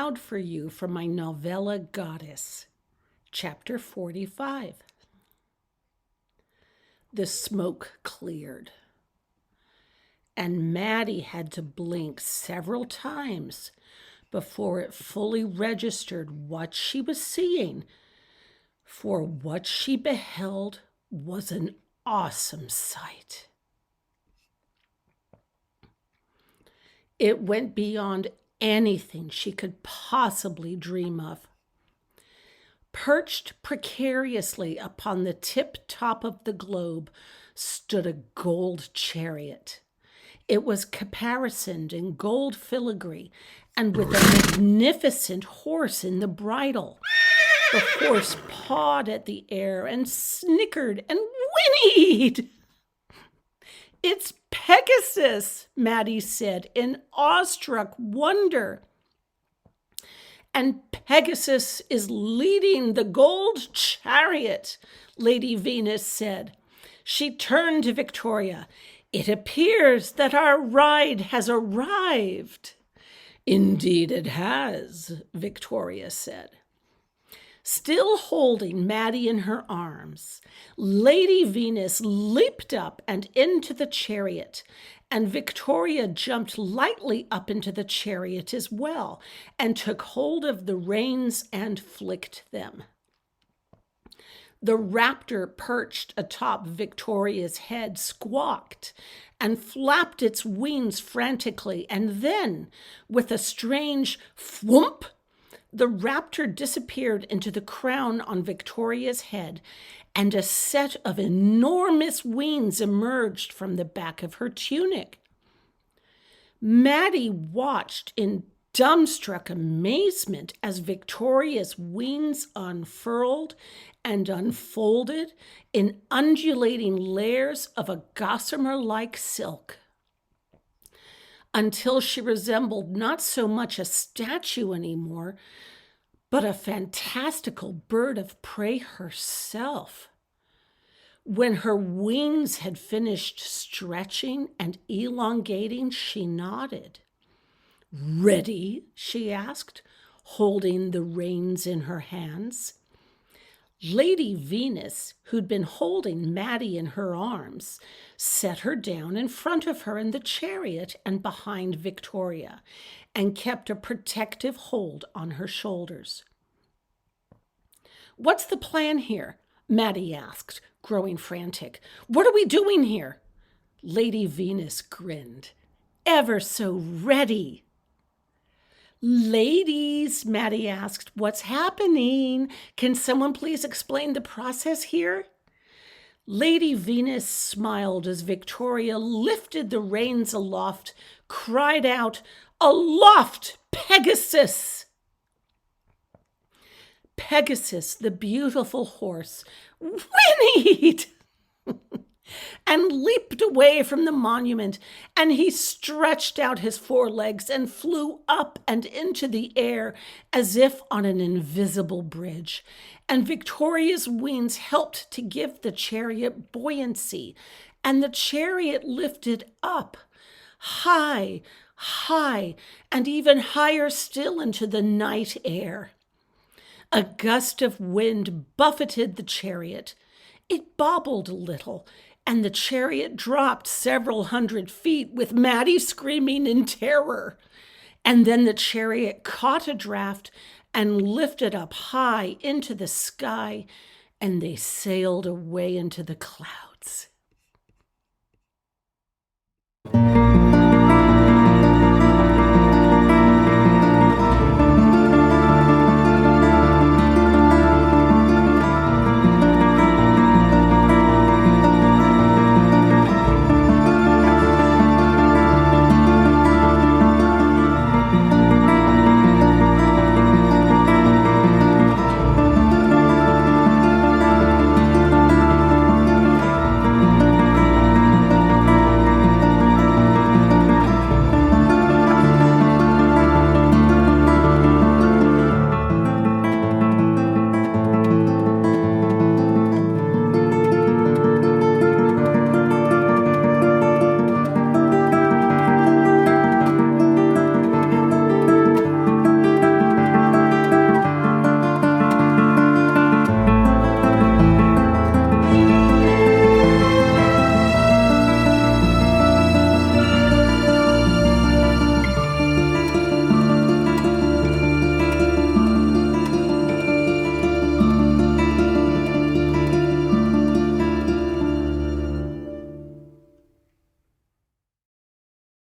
aloud for you from my novella Goddess, Chapter 45. The smoke cleared, and Maddie had to blink several times before it fully registered what she was seeing, for what she beheld was an awesome sight. It went beyond anything she could possibly dream of. Perched precariously upon the tip-top of the globe stood a gold chariot. It was caparisoned in gold filigree and with a magnificent horse in the bridle. The horse pawed at the air and snickered and whinnied. "It's Pegasus," Maddie said in awestruck wonder. "And Pegasus is leading the gold chariot," Lady Venus said. She turned to Victoria. "It appears that our ride has arrived." "Indeed it has," Victoria said. Still holding Maddie in her arms, Lady Venus leaped up and into the chariot, and Victoria jumped lightly up into the chariot as well, and took hold of the reins and flicked them. The raptor perched atop Victoria's head squawked and flapped its wings frantically, and then, with a strange thwomp, the raptor disappeared into the crown on Victoria's head, and a set of enormous wings emerged from the back of her tunic. Maddie watched in dumbstruck amazement as Victoria's wings unfurled and unfolded in undulating layers of a gossamer-like silk, until she resembled not so much a statue anymore, but a fantastical bird of prey herself. When her wings had finished stretching and elongating, she nodded. "Ready?" she asked, holding the reins in her hands. Lady Venus, who'd been holding Maddie in her arms, set her down in front of her in the chariot and behind Victoria, and kept a protective hold on her shoulders. "What's the plan here?" Maddie asked, growing frantic. "What are we doing here?" Lady Venus grinned. "Ever so ready." "Ladies," Maddie asked, "what's happening? Can someone please explain the process here?" Lady Venus smiled as Victoria lifted the reins aloft, cried out, "Aloft, Pegasus!" Pegasus, the beautiful horse, whinnied and leaped away from the monument, and he stretched out his forelegs and flew up and into the air as if on an invisible bridge, and Victoria's wings helped to give the chariot buoyancy, and the chariot lifted up, high, high, and even higher still into the night air. A gust of wind buffeted the chariot. It bobbled a little, and the chariot dropped several hundred feet with Maddie screaming in terror. And then the chariot caught a draft and lifted up high into the sky, and they sailed away into the clouds.